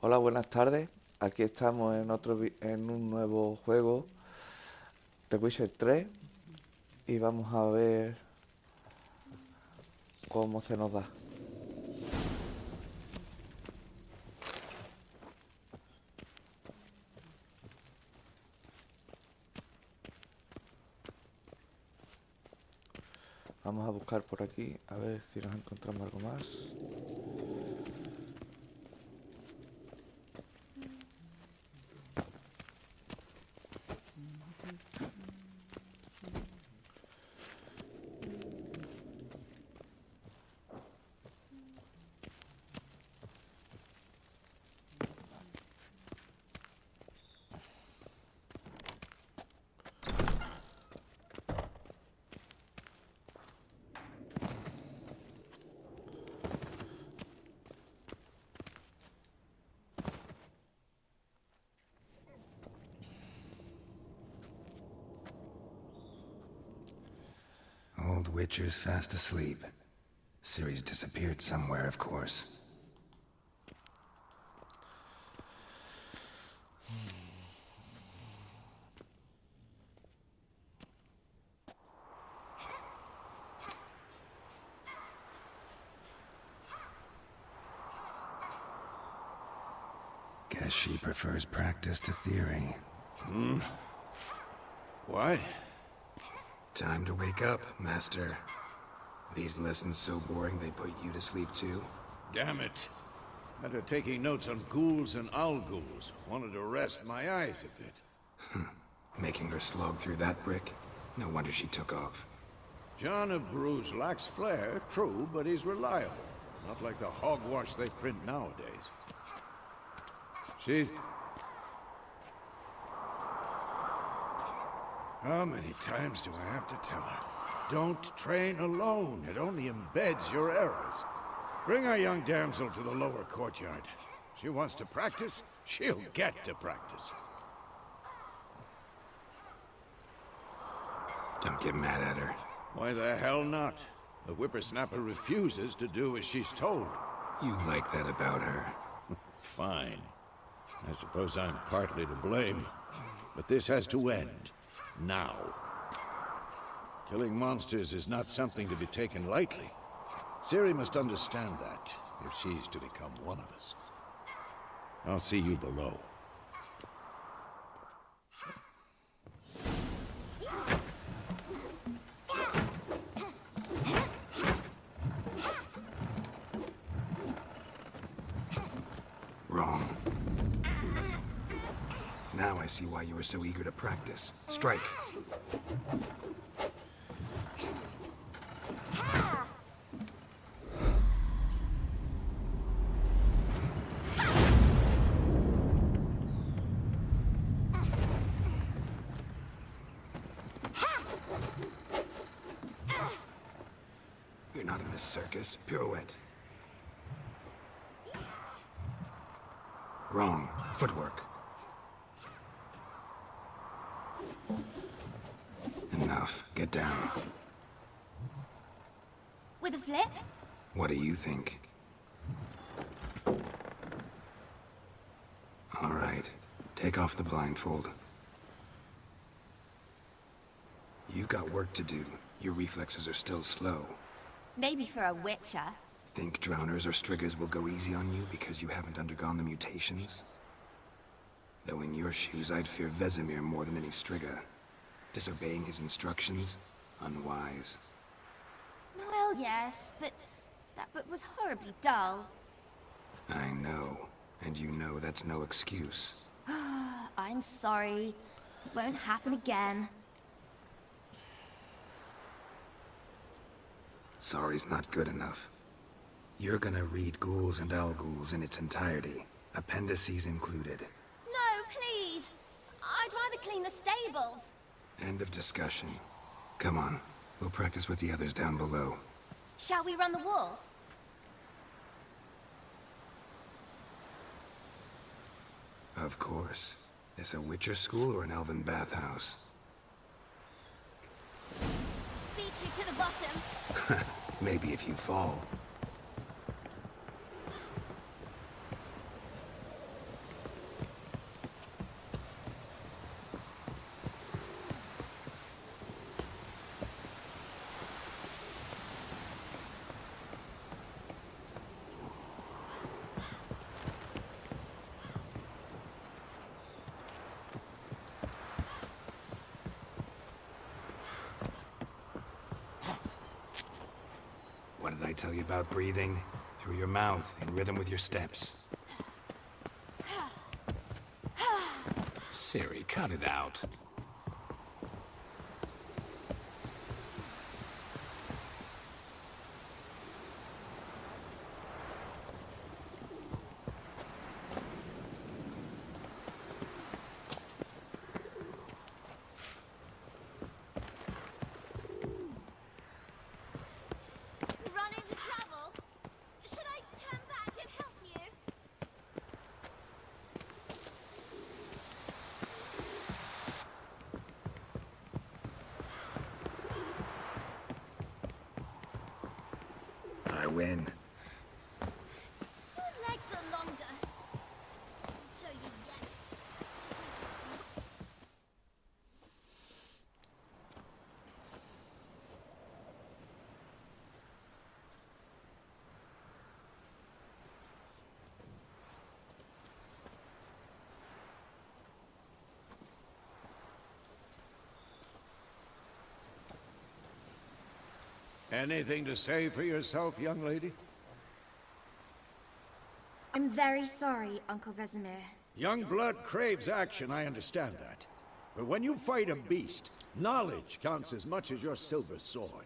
Hola, buenas tardes. Aquí estamos en un nuevo juego de Witcher 3 y vamos a ver cómo se nos da. Vamos a buscar por aquí a ver si nos encontramos algo más. Old Witcher's fast asleep. Ciri's disappeared somewhere, of course. Guess she prefers practice to theory. What? Time to wake up, Master. These lessons so boring they put you to sleep too? Damn it. After taking notes on ghouls and owl-ghouls, wanted to rest my eyes a bit. Making her slog through that brick? No wonder she took off. John of Bruges lacks flair, true, but he's reliable. Not like the hogwash they print nowadays. She's... How many times do I have to tell her? Don't train alone. It only embeds your errors. Bring our young damsel to the lower courtyard. She wants to practice, she'll get to practice. Don't get mad at her. Why the hell not? The whippersnapper refuses to do as she's told. You like that about her. Fine. I suppose I'm partly to blame. But this has to end. Now. Killing monsters is not something to be taken lightly. Ciri must understand that, if she's to become one of us. I'll see you below. Wrong. Now I see why you were so eager to practice. Strike. You're not in this circus. Pirouette. Wrong. Footwork. Enough. Get down. With a flip? What do you think? All right. Take off the blindfold. You've got work to do. Your reflexes are still slow. Maybe for a witcher. Think drowners or striggers will go easy on you because you haven't undergone the mutations? Though in your shoes, I'd fear Vesemir more than any strigger. Disobeying his instructions? Unwise. Well, yes, but that book was horribly dull. I know. And you know that's no excuse. I'm sorry. It won't happen again. Sorry's not good enough. You're gonna read Ghouls and Owl-Ghouls in its entirety, appendices included. No, please! I'd rather clean the stables. End of discussion. Come on, we'll practice with the others down below. Shall we run the walls? Of course. This a Witcher school or an elven bathhouse? Beat you to the bottom. Maybe if you fall. tell you about breathing? Through your mouth, in rhythm with your steps. Ciri, cut it out. Run into trouble? Should I turn back and help you? I win. Your legs are longer. I'll show you yet. Just need to... Anything to say for yourself, young lady? I'm very sorry, Uncle Vesemir. Young blood craves action, I understand that. But when you fight a beast, knowledge counts as much as your silver sword.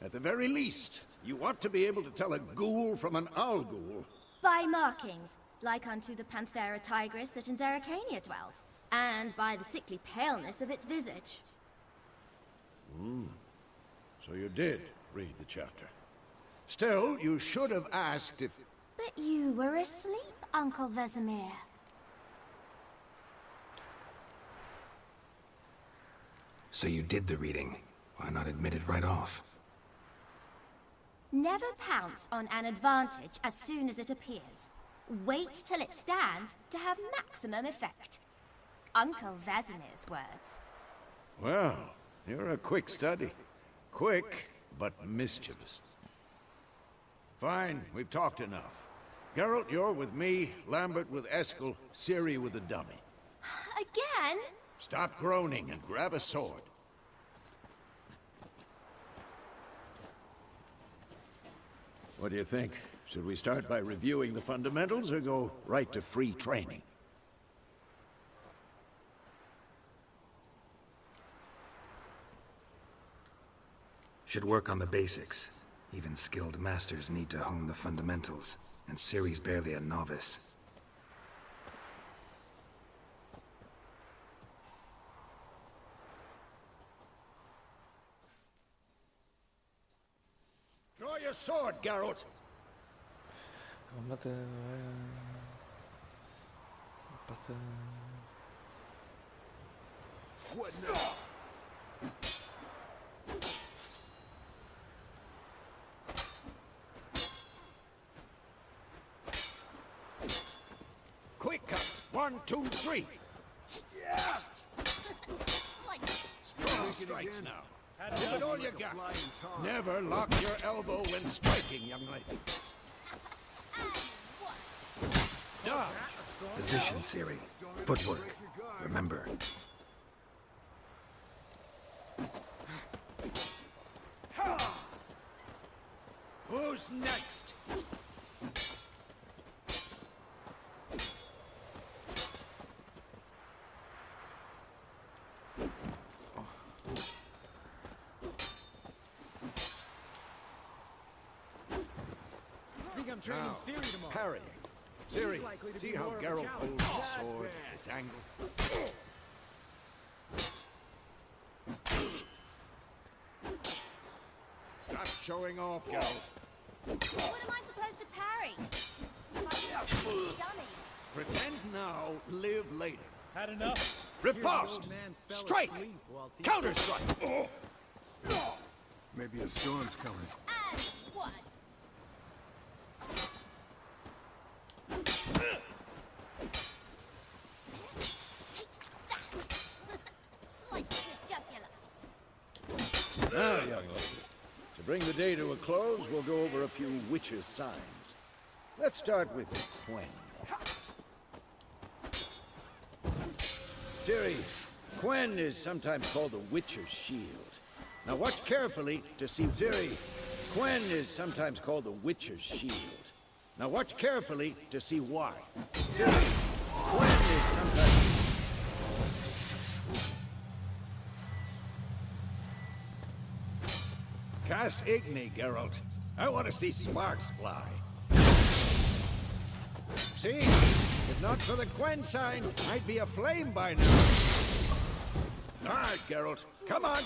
At the very least, you ought to be able to tell a ghoul from an owl ghoul. By markings, like unto the Panthera tigris that in Zerrikania dwells, and by the sickly paleness of its visage. So you did read the chapter. Still, you should have asked if... But you were asleep, Uncle Vesemir. So you did the reading. Why not admit it right off? Never pounce on an advantage as soon as it appears. Wait till it stands to have maximum effect. Uncle Vesemir's words. Well, you're a quick study. Quick, but mischievous. Fine, we've talked enough. Geralt, you're with me, Lambert with Eskel, Ciri with the dummy. Again? Stop groaning and grab a sword. What do you think? Should we start by reviewing the fundamentals or go right to free training? Should work on the basics. Even skilled masters need to hone the fundamentals, and Ciri's barely a novice. Draw your sword, Geralt! What now? Quick cut! 1, 2, 3! Strong strikes now. Give it all you got. Never lock your elbow when striking, young lady. Dodge. Position, Ciri. Footwork. Remember. Who's next? I'm training Ciri tomorrow. Parrying. Ciri, see how Geralt holds the sword, its angle? Stop showing off, Geralt. What am I supposed to parry? If I'm a dummy. Pretend now, live later. Had enough? Riposte! Strike! Counter-strike! Maybe a storm's coming. And what? Take that! Slice the jugular. Now, young lady, to bring the day to a close, we'll go over a few witches' signs. Let's start with Quen. Ciri, Quen is sometimes called the Witcher's Shield. Now watch carefully to see Ciri. Quen is sometimes called the Witcher's shield. Now watch carefully to see why. See, Quen is sometimes... Cast Igni, Geralt. I want to see sparks fly. See? If not for the Quen sign, I'd be aflame by now. All right, Geralt. Come on.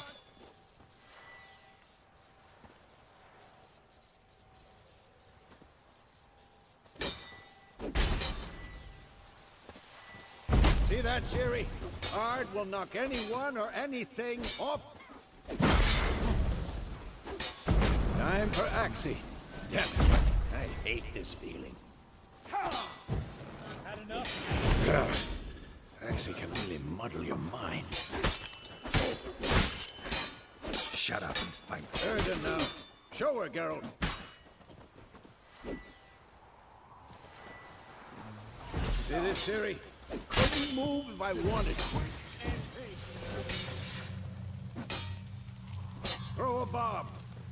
See that, Ciri? Ard will knock anyone or anything off. Time for Axie. Damn it. I hate this feeling. Had enough? Axie can really muddle your mind. Shut up and fight. Erden now. Show her, Geralt. See this, Ciri? Couldn't move if I wanted to. Throw a bomb.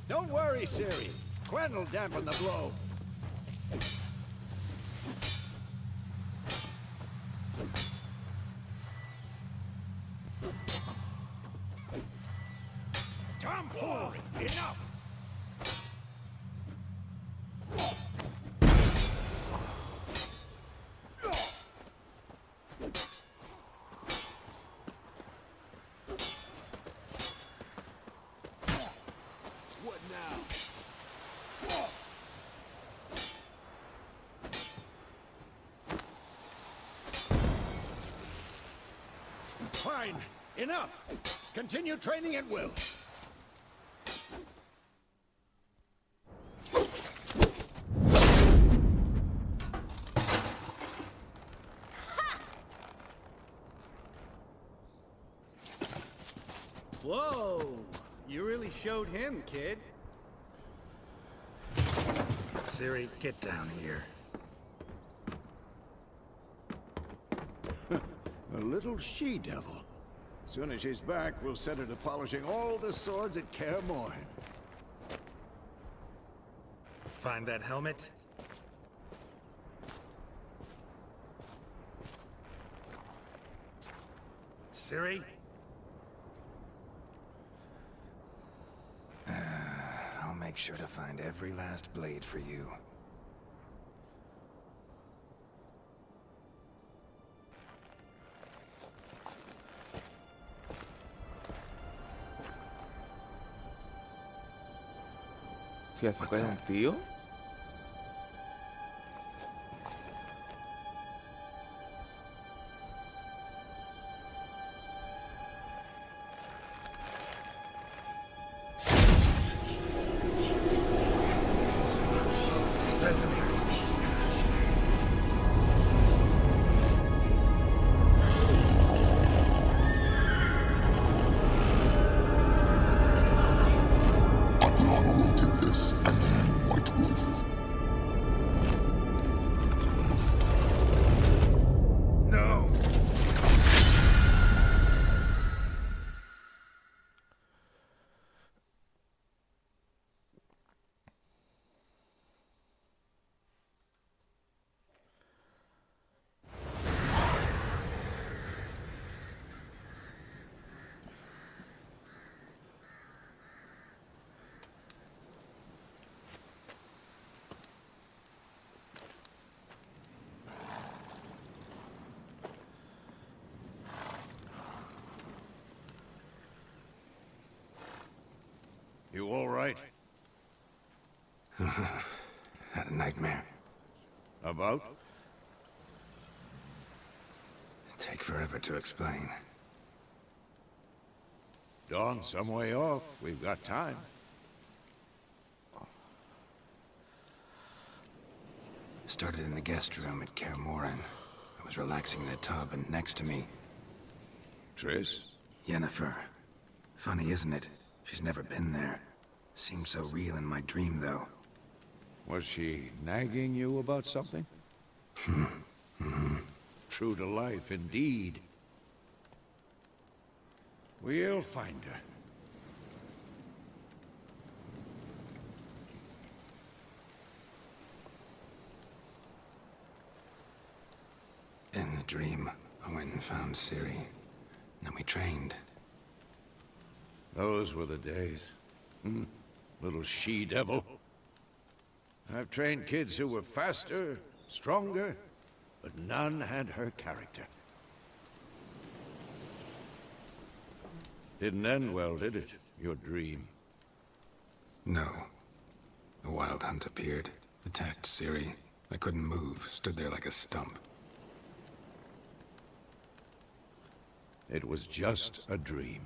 Don't worry, Ciri. Quen will dampen the blow. Tomfoolery! Enough! What now? Fine. Enough. Continue training at will. Whoa! You really showed him, kid. Ciri, get down here. A little she-devil. Soon as she's back, we'll set her to polishing all the swords at Kaer Morhen. Find that helmet? Ciri? I'll make sure to find every last blade for you. Si hace caer un tío. You all right? Had a nightmare. About? Take forever to explain. Dawn, some way off. We've got time. Started in the guest room at Kaer Morhen. I was relaxing in the tub, and next to me, Triss? Yennefer. Funny, isn't it? She's never been there. Seemed so real in my dream, though. Was she nagging you about something? True to life, indeed. We'll find her. In the dream, I went and found Ciri. Then we trained. Those were the days. Little she-devil. I've trained kids who were faster, stronger, but none had her character. Didn't end well, did it? Your dream? No. A wild hunt appeared, attacked Ciri. I couldn't move, stood there like a stump. It was just a dream.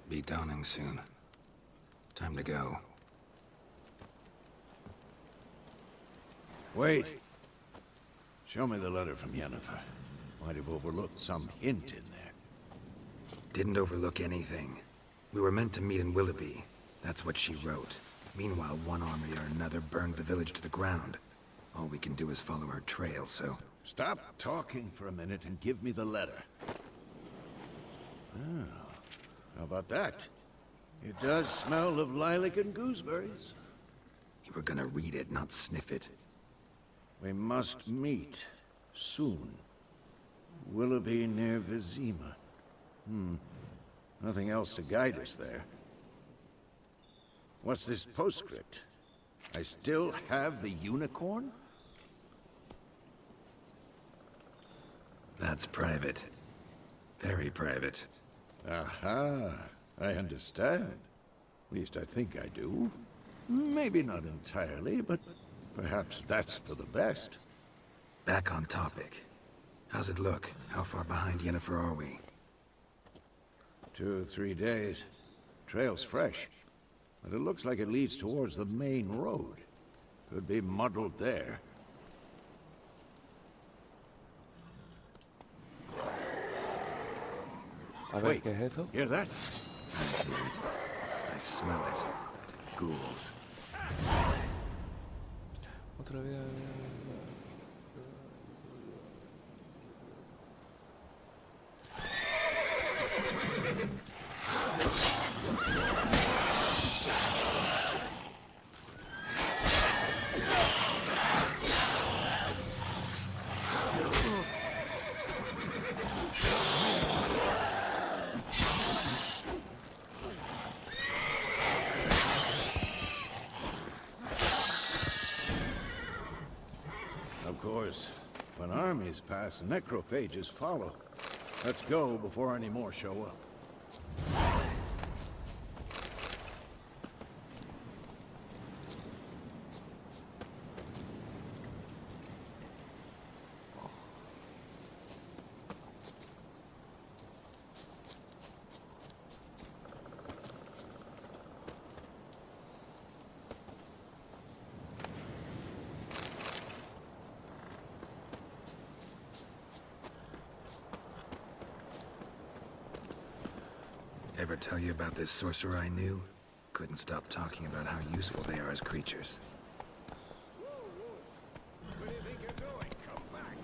Be dawning soon. Time to go. Wait. Show me the letter from Yennefer. Might have overlooked some hint in there. Didn't overlook anything. We were meant to meet in Willoughby. That's what she wrote. Meanwhile, one army or another burned the village to the ground. All we can do is follow her trail, so... Stop talking for a minute and give me the letter. Oh, how about that? It does smell of lilac and gooseberries. You were gonna read it, not sniff it. We must meet. Soon. Willoughby near Vizima. Nothing else to guide us there. What's this postscript? I still have the unicorn? That's private. Very private. Aha, I understand. At least I think I do. Maybe not entirely, but perhaps that's for the best. Back on topic. How's it look? How far behind Yennefer are we? 2 or 3 days. Trail's fresh, but it looks like it leads towards the main road. Could be muddled there. A ver, Wait, ¿qué es eso? hear that? I hear it. I smell it. Ghouls. Otra vez. Of course, when armies pass, necrophages follow. Let's go before any more show up. Ever tell you about this sorcerer I knew? Couldn't stop talking about how useful they are as creatures. Where do you think you're going? Come back.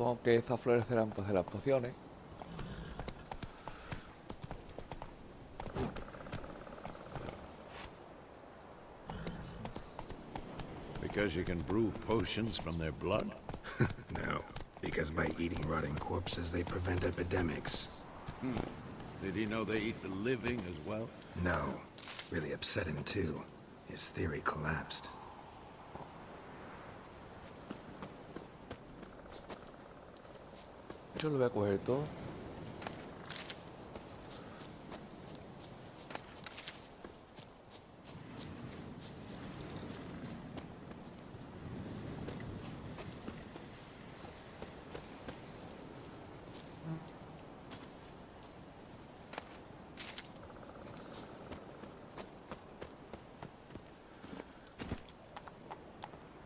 Supongo que esas flores serán pues de las pociones. Because you can brew potions from their blood? No, because by eating rotting corpses, they prevent epidemics. Did he know they eat the living as well? No, really upset him too. His theory collapsed. Yo lo voy a coger todo.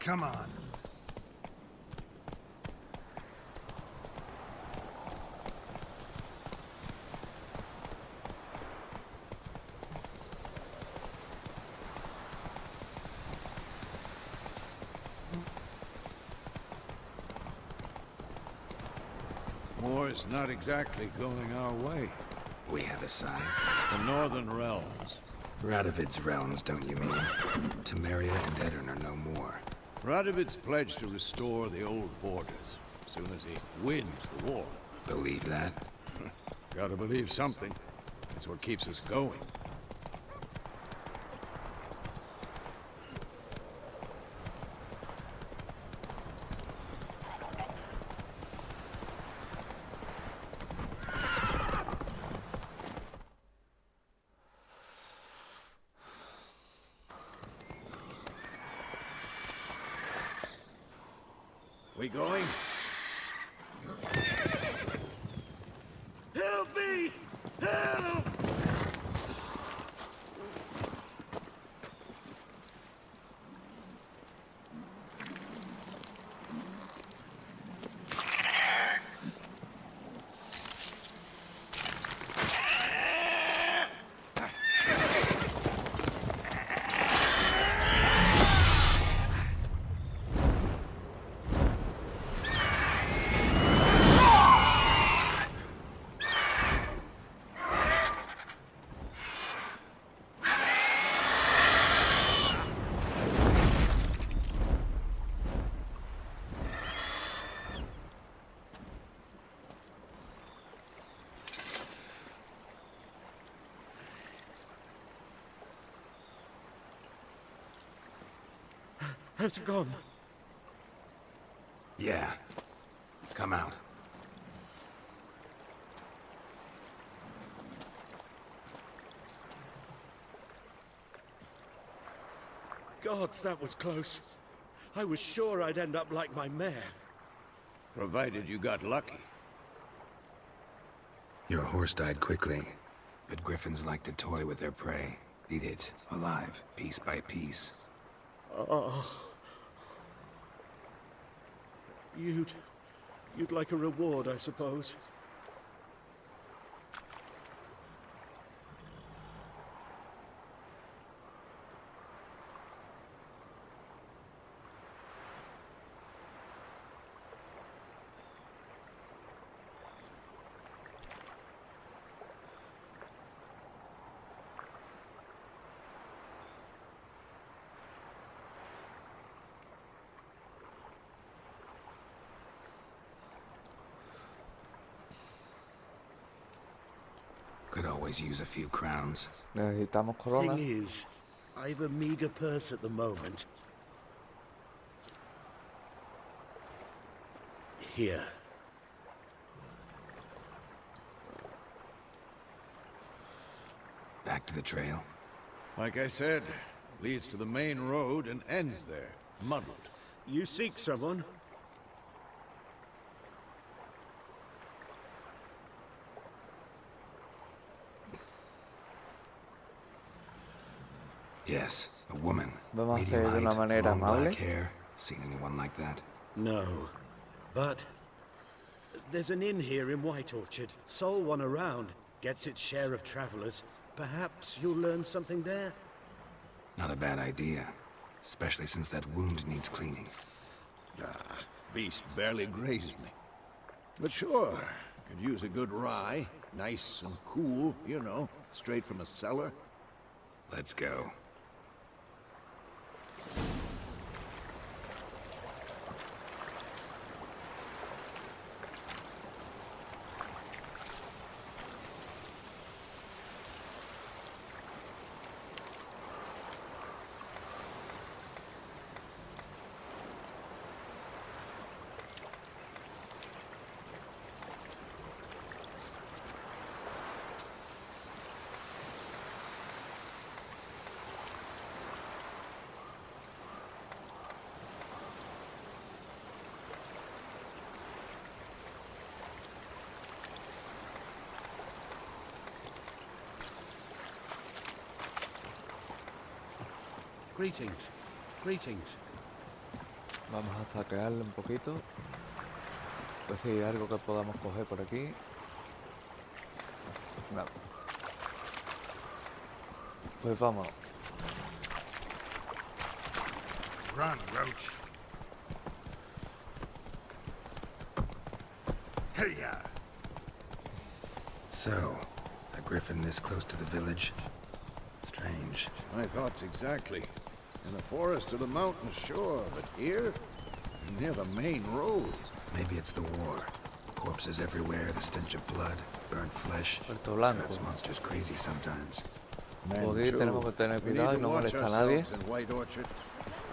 Come on. War's not exactly going our way. We have a sign. The Northern Realms. Radovid's realms, don't you mean? Temeria and Edirn are no more. Radovid's pledged to restore the old borders, as soon as he wins the war. Believe that? Gotta believe something. That's what keeps us going. We going? Help me! Help! Has it gone? Yeah. Come out. Gods, that was close. I was sure I'd end up like my mare. Provided you got lucky. Your horse died quickly, but griffins like to toy with their prey. Eat it, alive, piece by piece. You'd like a reward, I suppose. Could always use a few crowns. Necesitamos corona. Thing is, I've a meager purse at the moment. Here. Back to the trail. Like I said, leads to the main road and ends there, muddled. You seek someone? Yes, a woman. Vamos a Medium hacer de una height, manera long amable. black hair. Seen anyone like that? No. But there's an inn here in White Orchard. Sole one around. Gets its share of travelers. Perhaps you'll learn something there? Not a bad idea. Especially since that wound needs cleaning. Ah, beast barely grazed me. But sure, could use a good rye. Nice and cool, you know, straight from a cellar. Let's go. Greetings. Greetings. Vamos a saquearle un poquito. Pues si hay algo que podamos coger por aquí. Nada. Pues vamos. Run, Roach. Hey-ya! So, a griffin this close to the village? Strange. My thoughts exactly. In the forest or the mountains, sure, but here? Near the main road. Maybe it's the war. Corpses everywhere, the stench of blood, burnt flesh. Puerto Blanco. Drives monsters crazy sometimes. Joder, tenemos que tener cuidado y no molesta a nadie. In White Orchard,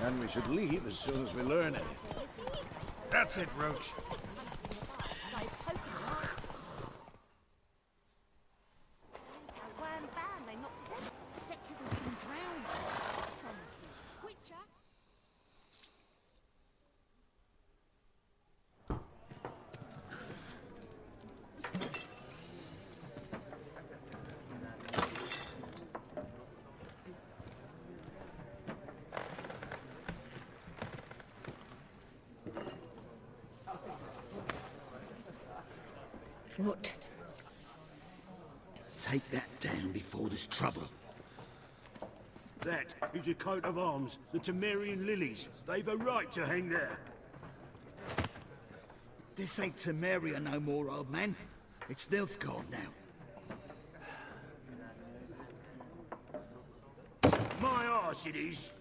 and we should leave as soon as we learn anything. That's it, Roach. What? Take that down before there's trouble. That is a coat of arms, the Temerian lilies. They've a right to hang there. This ain't Temeria no more, old man. It's Nilfgaard now. My arse it is.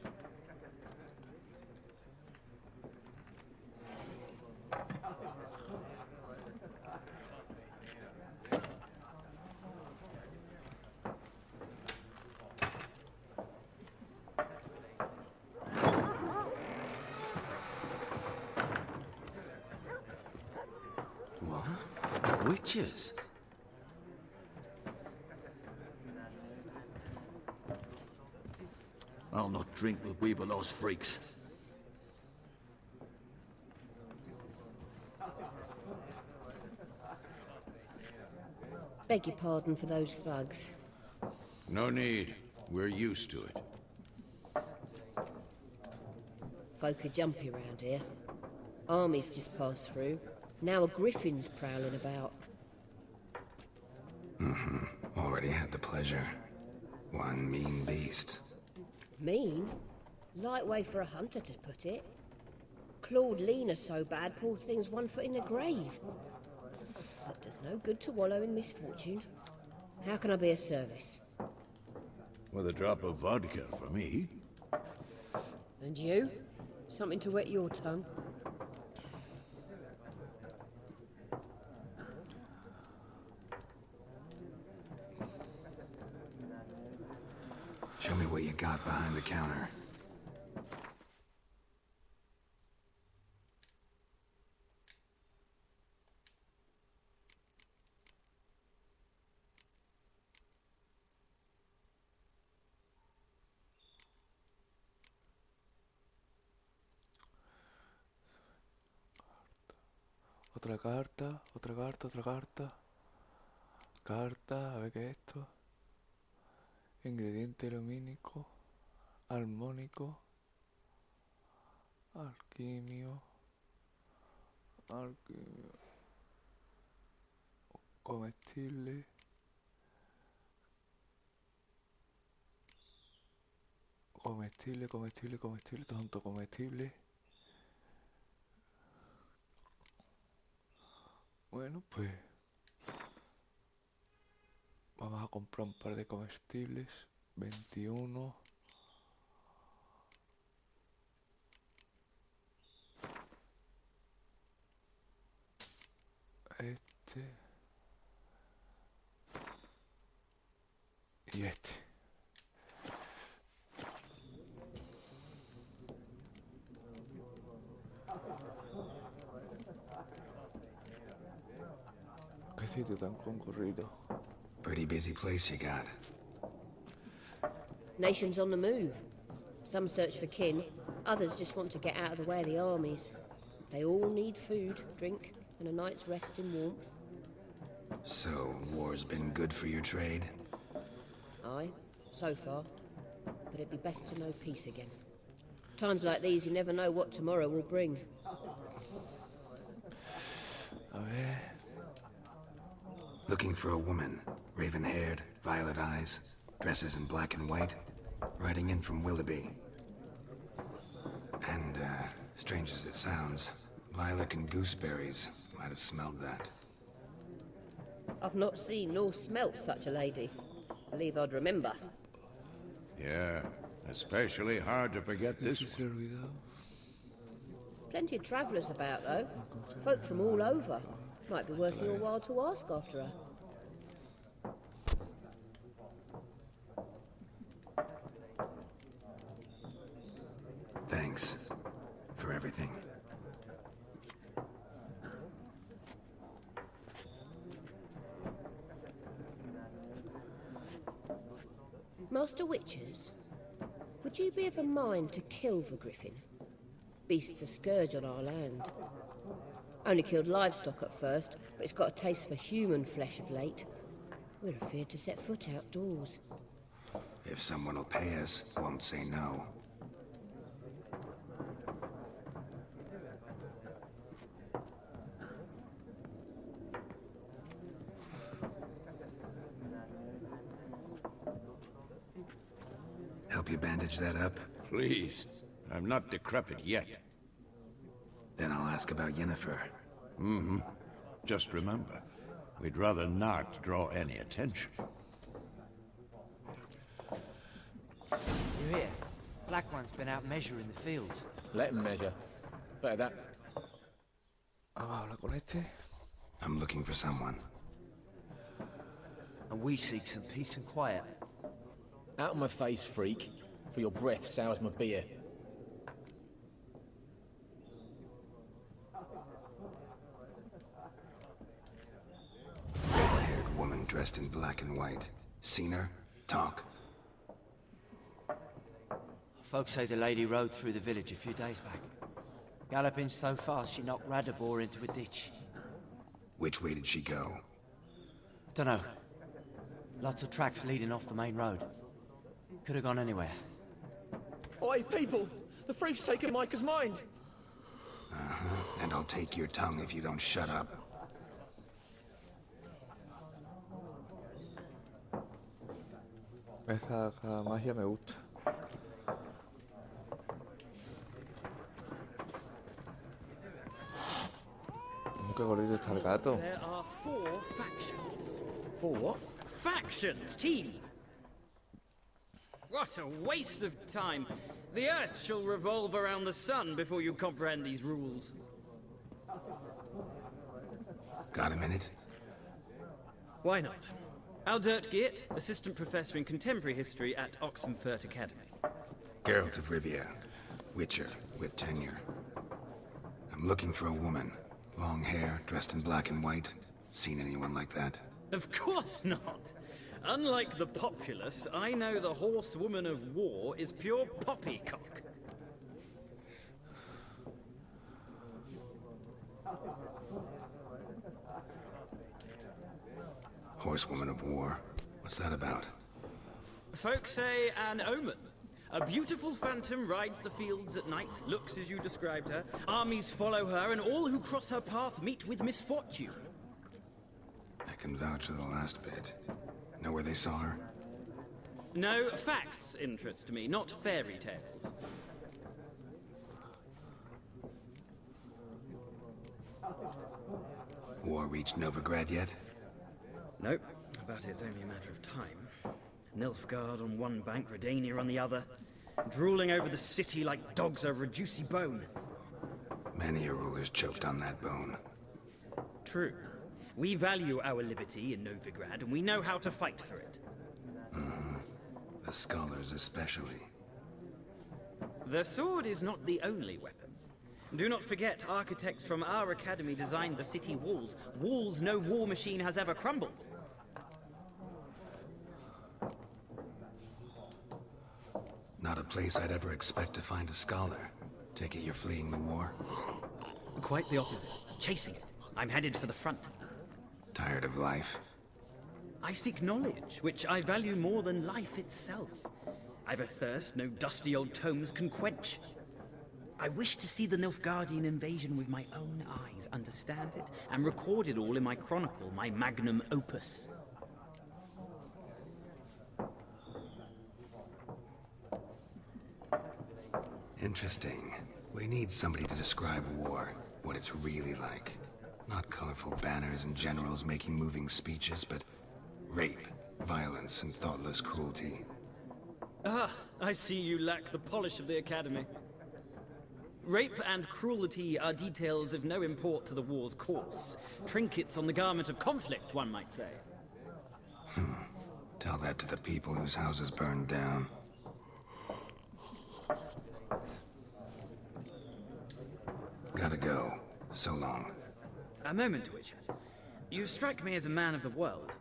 What? Witches? I'll not drink with Weaverlaw's freaks. Beg your pardon for those thugs. No need. We're used to it. Folk are jumpy around here. Armies just passed through. Now a griffin's prowling about. Already had the pleasure. One mean beast. Mean? Light way for a hunter to put it. Clawed Lena so bad, poor thing's 1 foot in the grave. But does no good to wallow in misfortune. How can I be of service? With a drop of vodka for me. And you? Something to wet your tongue? Show me what you got behind the counter. Otra carta, otra carta, otra carta. Carta, a ver qué es esto. Ingrediente lumínico, armónico, alquimio, comestible, comestible, tonto comestible. Bueno, pues vamos a comprar un par de comestibles. 21. Este. Y este. Qué sitio tan concurrido. Pretty busy place you got. Nations on the move. Some search for kin, others just want to get out of the way of the armies. They all need food, drink, and a night's rest in warmth. So, war's been good for your trade? Aye, so far. But it'd be best to know peace again. Times like these, you never know what tomorrow will bring. A ver. Looking for a woman. Raven-haired, violet eyes, dresses in black and white. Riding in from Willoughby. And, strange as it sounds, lilac and gooseberries might have smelled that. I've not seen nor smelt such a lady. Believe I'd remember. Yeah, especially hard to forget this one. Plenty of travellers about, though. Folk from all over. Might be worth your while to ask after her. Thanks for everything. Master Witchers, would you be of a mind to kill the griffin? Beast's a scourge on our land. Only killed livestock at first, but it's got a taste for human flesh of late. We're afeard to set foot outdoors. If someone will pay us, won't say no. Help you bandage that up? Please. I'm not decrepit yet. Then I'll ask about Yennefer. Mm-hmm. Just remember, we'd rather not draw any attention. You hear? Black One's been out measuring the fields. Let him measure. Better that. Habla con este. I'm looking for someone. And we seek some peace and quiet. Out of my face, freak. For your breath sours my beer. Red-haired woman dressed in black and white. Seen her? Talk. Folks say the lady rode through the village a few days back. Galloping so fast she knocked Radabor into a ditch. Which way did she go? Dunno. Lots of tracks leading off the main road. Could have gone anywhere. Oi, people! The freak's taken Micah's mind! And I'll take your tongue if you don't shut up. Esa magia me gusta. Qué gordito está el gato. There are 4 factions. 4 what? Factions, teams. What a waste of time. The Earth shall revolve around the sun before you comprehend these rules. Got a minute? Why not? Aldert Geert, Assistant Professor in Contemporary History at Oxenfurt Academy. Geralt de Rivia, Witcher, with tenure. I'm looking for a woman. Long hair, dressed in black and white. Seen anyone like that? Of course not. Unlike the populace, I know the horsewoman of war is pure poppycock. Horsewoman of war. What's that about? Folks say an omen. A beautiful phantom rides the fields at night, looks as you described her. Armies follow her, and all who cross her path meet with misfortune. I can vouch for the last bit. Know where they saw her? No, facts interest me, not fairy tales. War reached Novigrad yet? Nope, but it's only a matter of time. Nilfgaard on one bank, Redania on the other, drooling over the city like dogs over a juicy bone. Many a ruler's choked on that bone. True. We value our liberty in Novigrad, and we know how to fight for it. The scholars especially. The sword is not the only weapon. Do not forget, architects from our academy designed the city walls. Walls no war machine has ever crumbled. Not a place I'd ever expect to find a scholar. Take it you're fleeing the war? Quite the opposite. Chasing it. I'm headed for the front. Tired of life? I seek knowledge, which I value more than life itself. I've a thirst no dusty old tomes can quench. I wish to see the Nilfgaardian invasion with my own eyes, understand it, and record it all in my chronicle, my magnum opus. Interesting. We need somebody to describe war, what it's really like. Not colorful banners and generals making moving speeches, but rape, violence, and thoughtless cruelty. Ah, I see you lack the polish of the academy. Rape and cruelty are details of no import to the war's course. Trinkets on the garment of conflict, one might say. Tell that to the people whose houses burned down. Gotta go. So long. A moment, Witcher. You strike me as a man of the world.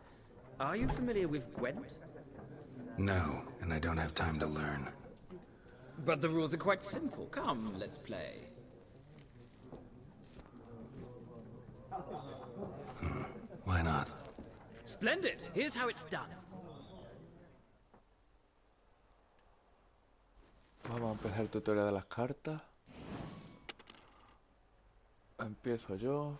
Are you familiar with Gwent? No, and I don't have time to learn. But the rules are quite simple. Come, let's play. Why not? Splendid! Here's how it's done. Vamos a empezar el tutorial de las cartas. Empiezo yo.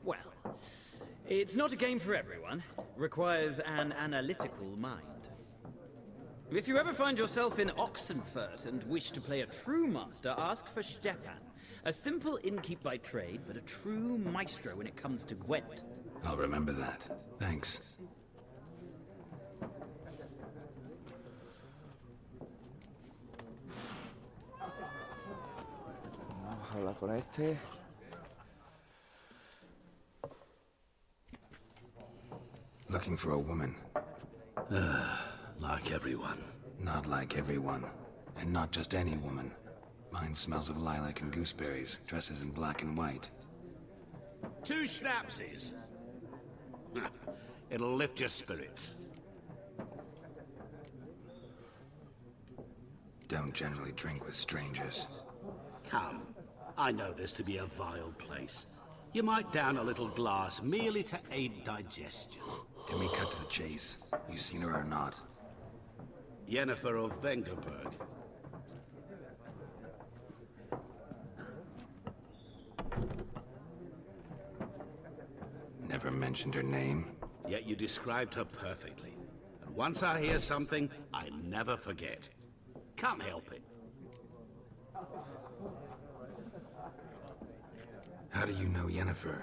Well, it's not a game for everyone. Requires an analytical mind. If you ever find yourself in Oxenfurt and wish to play a true master, ask for Stepan. A simple innkeep by trade, but a true maestro when it comes to Gwent. I'll remember that. Thanks. Vamos a hablar con este. Looking for a woman. Like everyone. Not like everyone. And not just any woman. Mine smells of lilac and gooseberries, dresses in black and white. 2 schnapsies. It'll lift your spirits. Don't generally drink with strangers. Come. I know this to be a vile place. You might down a little glass merely to aid digestion. Can we cut to the chase? You seen her or not? Yennefer of Vengerberg. Never mentioned her name? Yet you described her perfectly. And once I hear something, I never forget. Can't help it. How do you know Yennefer?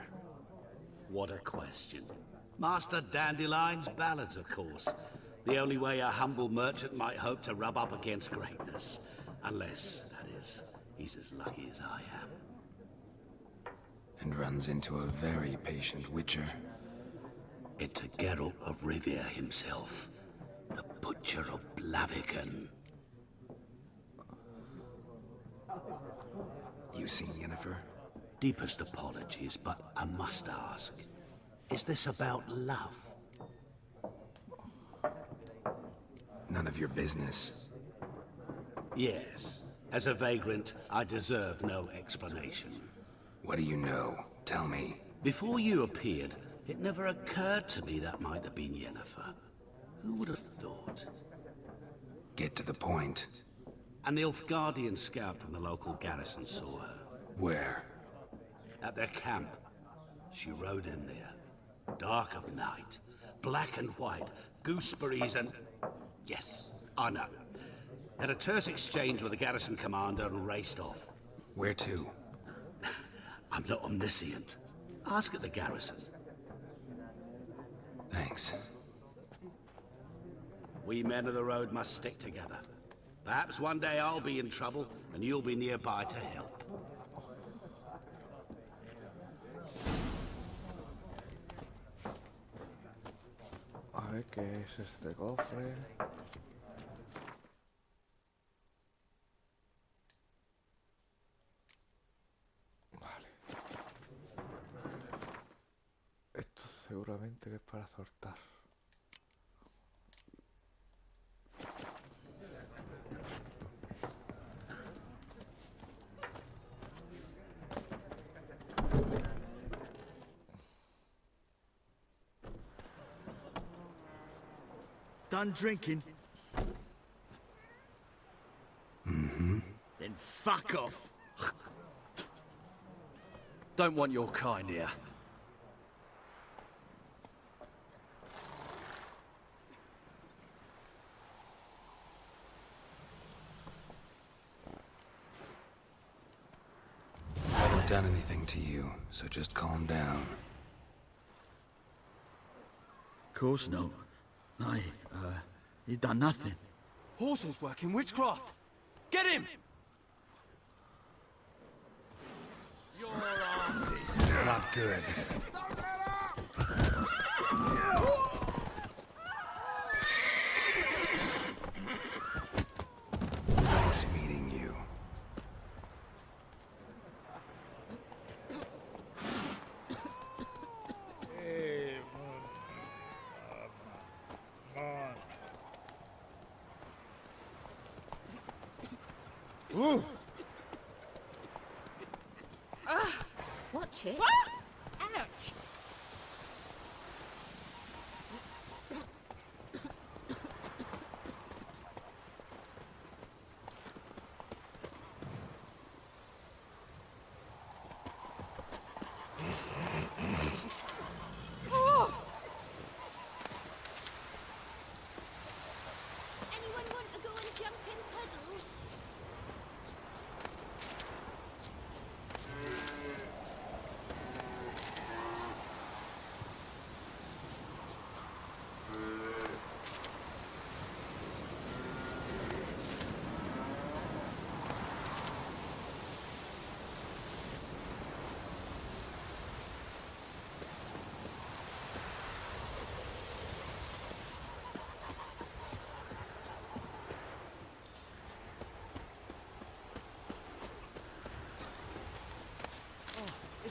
What a question. Master Dandelion's ballads, of course. The only way a humble merchant might hope to rub up against greatness. Unless, that is, he's as lucky as I am. And runs into a very patient witcher. Into Geralt of Rivia himself. The Butcher of Blaviken. You seen Yennefer? Deepest apologies, but I must ask. Is this about love? None of your business. Yes. As a vagrant, I deserve no explanation. What do you know? Tell me. Before you appeared, it never occurred to me that might have been Yennefer. Who would have thought? Get to the point. A Nilfgaardian scout from the local garrison saw her. Where? At their camp. She rode in there. Dark of night. Black and white. Gooseberries and... Yes, I know. Had a terse exchange with the garrison commander and raced off. Where to? I'm not omniscient. Ask at the garrison. Thanks. We men of the road must stick together. Perhaps one day I'll be in trouble and you'll be nearby to help. A ver qué es este cofre. Vale. Esto seguramente que es para soltar. Done drinking? Mm-hmm. Then fuck off. Don't want your kind here. I haven't done anything to you, so just calm down. Of course not. He done nothing. Horsel's working witchcraft. Get him! Your asses. Not good. Nice meeting you. Watch it. Ouch!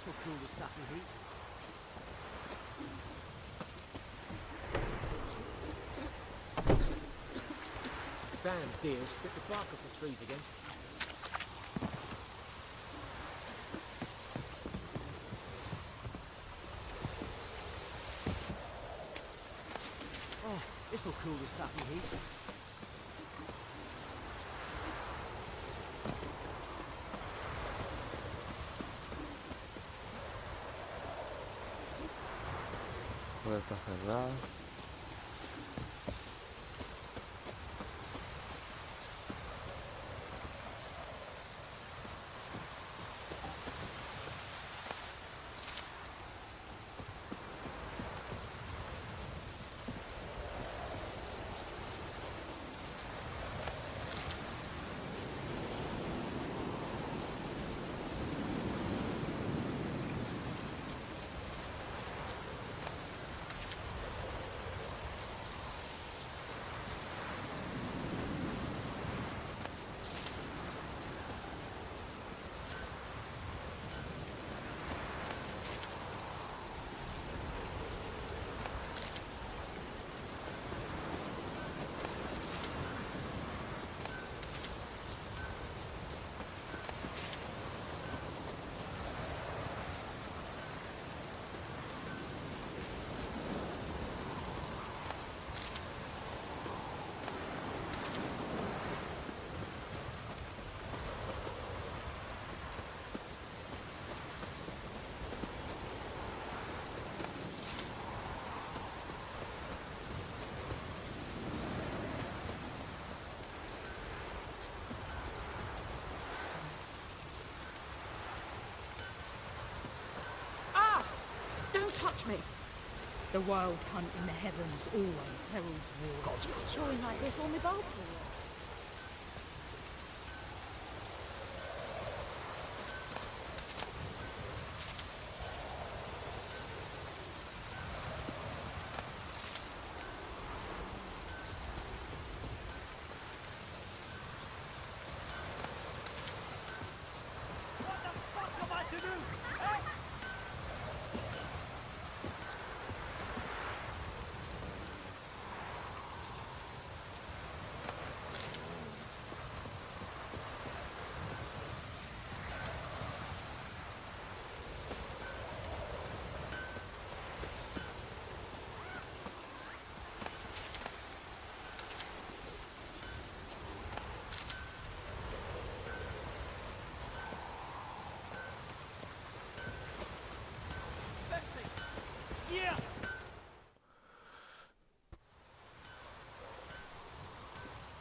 This'll cool the stuffy heat. Damn deer, spit the bark off the trees again. Oh, this'll cool the stuffy heat. Puerta cerrada. Touch me. The wild hunt in the heavens always heralds war. God's Chewing like this on my bulbs or what?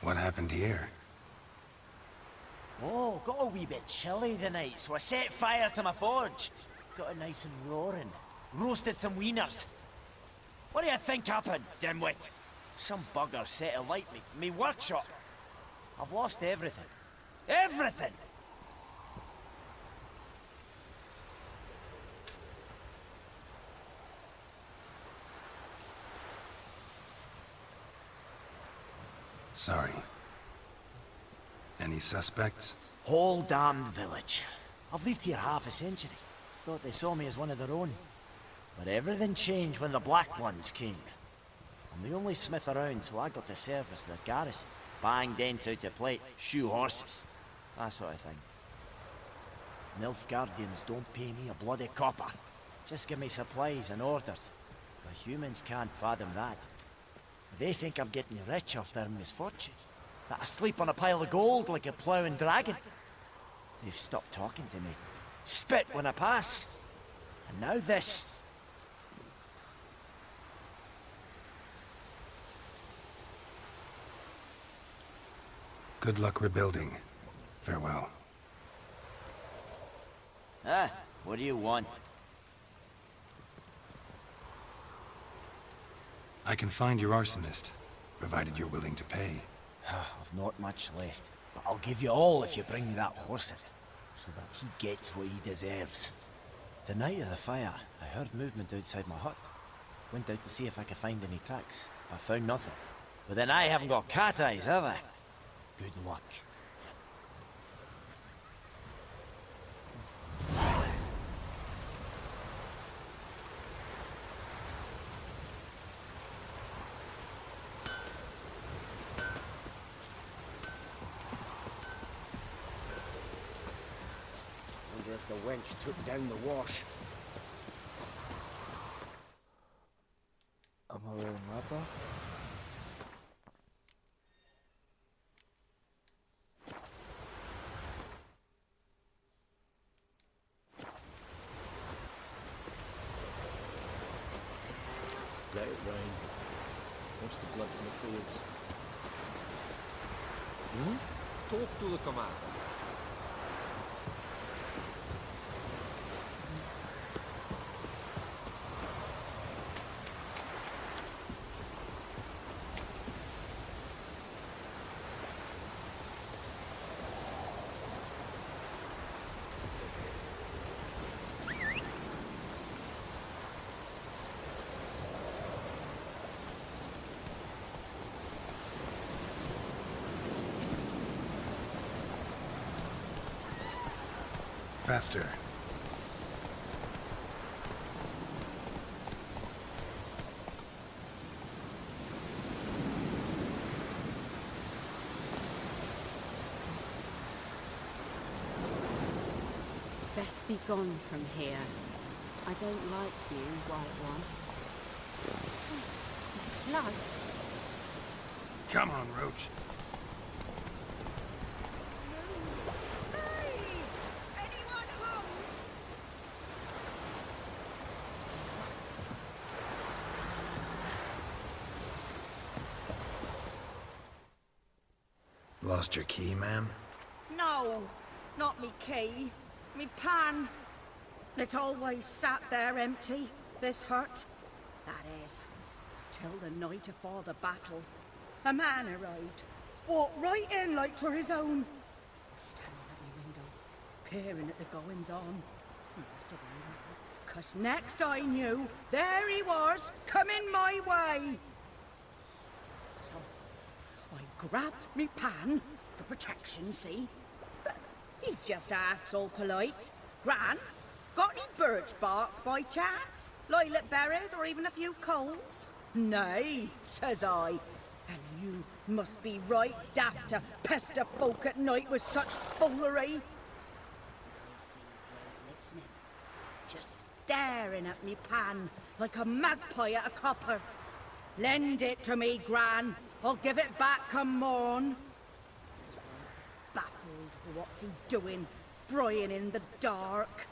What happened here? Oh, got a wee bit chilly the night, so I set fire to my forge. Got it nice and roaring. Roasted some wieners. What do you think happened, dimwit? Some bugger set alight me workshop. I've lost everything. Everything! Sorry. Any suspects? Whole damned village. I've lived here half a century. Thought they saw me as one of their own. But everything changed when the Black Ones came. I'm the only smith around, so I got to service their garrison. Bang dents out of plate, shoe horses. That sort of thing. Nilfgaardians don't pay me a bloody copper. Just give me supplies and orders. The humans can't fathom that. They think I'm getting rich off their misfortune. That I sleep on a pile of gold like a ploughing dragon. They've stopped talking to me. Spit when I pass. And now this. Good luck rebuilding. Farewell. Ah, what do you want? I can find your arsonist, provided you're willing to pay. I've not much left, but I'll give you all if you bring me that horse, so that he gets what he deserves. The night of the fire, I heard movement outside my hut. Went out to see if I could find any tracks. I found nothing. But then I haven't got cat eyes, have I? Good luck. the wench took down the wash. Vamos a ver el mapa. Let it rain. Watch the blood from the fields. Talk to the commander. Faster. Best be gone from here. I don't like you, White One. Flood. Come on, Roach. Lost your key, ma'am? No, not me key. Me pan. It's always sat there empty, this hut. That is, till the night afore the battle. A man arrived, walked right in like 'twere his own. Standing at my window, peering at the goings-on. He must have been, 'cause next I knew, there he was, coming my way. So I grabbed me pan for protection, see? But he just asks all polite. Gran, got any birch bark by chance? Lilac berries or even a few coals? Nay, says I. And you must be right daft to pester folk at night with such foolery. But I sees you ain't listening. Just staring at me pan like a magpie at a copper. Lend it to me, Gran. I'll give it back come morn. He's right baffled for what's he doing, frying in the dark.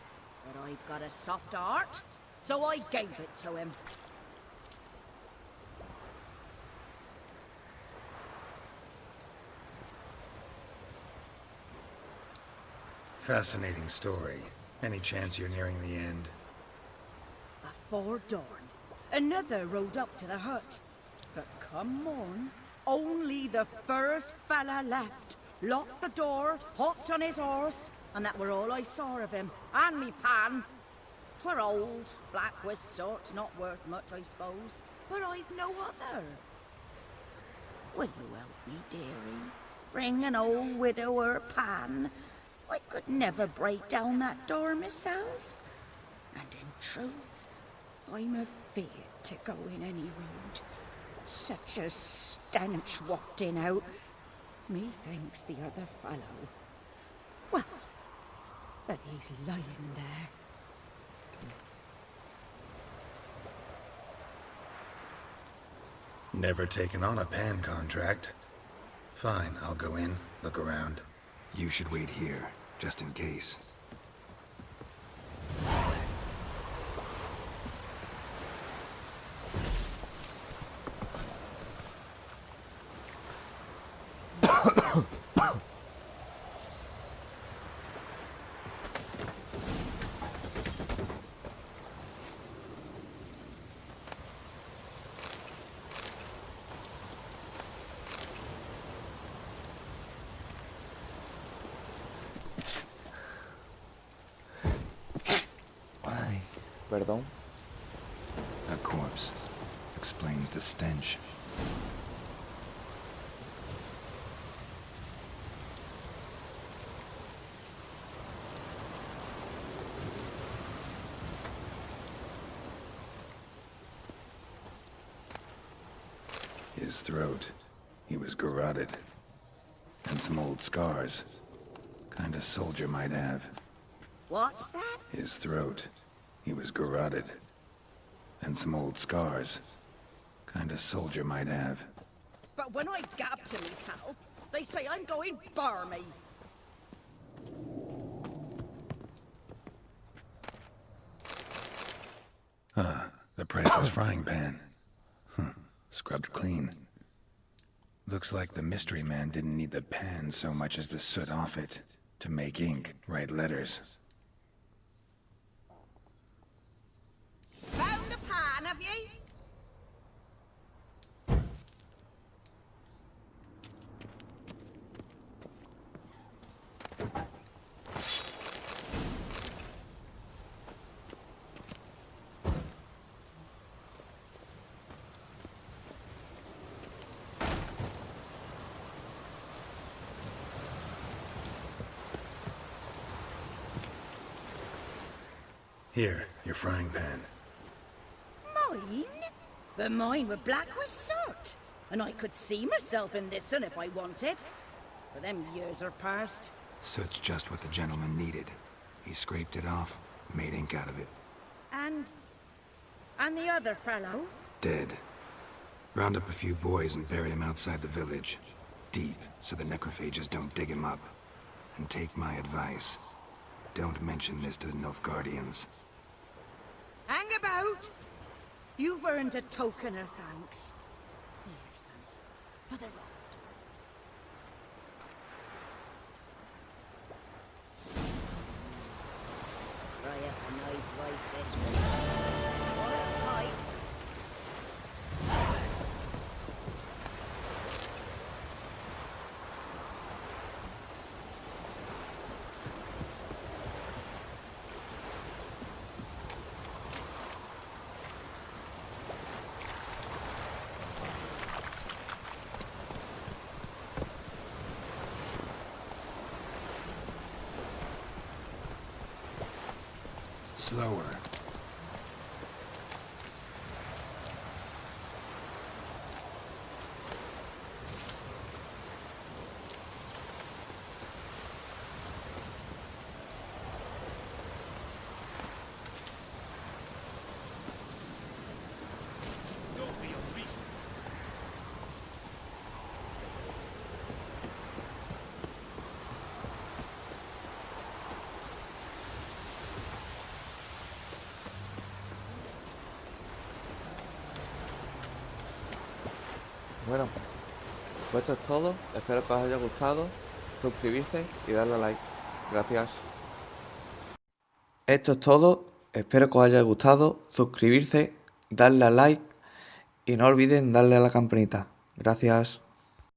But I've got a soft heart, so I gave it to him. Fascinating story. Any chance you're nearing the end? Before dawn, another rode up to the hut. But come morn, only the first fella left. Locked the door, hopped on his horse, and that were all I saw of him. And me pan. 'Twere old, black with soot, not worth much, I suppose. But I've no other. Will you help me, dearie? Bring an old widower pan. I could never break down that door myself. And in truth, I'm afeard to go in any road. Such a stench wafting out. Methinks the other fellow, well, that he's lying there. Never taken on a pan contract. Fine, I'll go in, look around. You should wait here, just in case. Perdón. A corpse explains the stench. His throat. He was garroted. And some old scars. Kind of soldier might have. What's that? His throat. He was garroted. And some old scars. Kind of soldier might have. But when I gab to myself, they say I'm going barmy. The priceless frying pan. Scrubbed clean. Looks like the mystery man didn't need the pan so much as the soot off it to make ink, write letters. Found the pan, have ye? Here, your frying pan. Mine? But mine were black with soot. And I could see myself in this one if I wanted. But them years are past. Soot's just what the gentleman needed. He scraped it off, made ink out of it. And the other fellow? Dead. Round up a few boys and bury him outside the village. Deep, so the necrophages don't dig him up. And take my advice. Don't mention this to the Nilfgaardians. Hang about! You've earned a token of thanks. Here, son, for the road. Try up a nice white fish with or a pipe. Slower. Bueno, pues esto es todo. Espero que os haya gustado. Suscribirse y darle a like. Gracias. Esto es todo. Espero que os haya gustado. Suscribirse, darle a like y no olviden darle a la campanita. Gracias.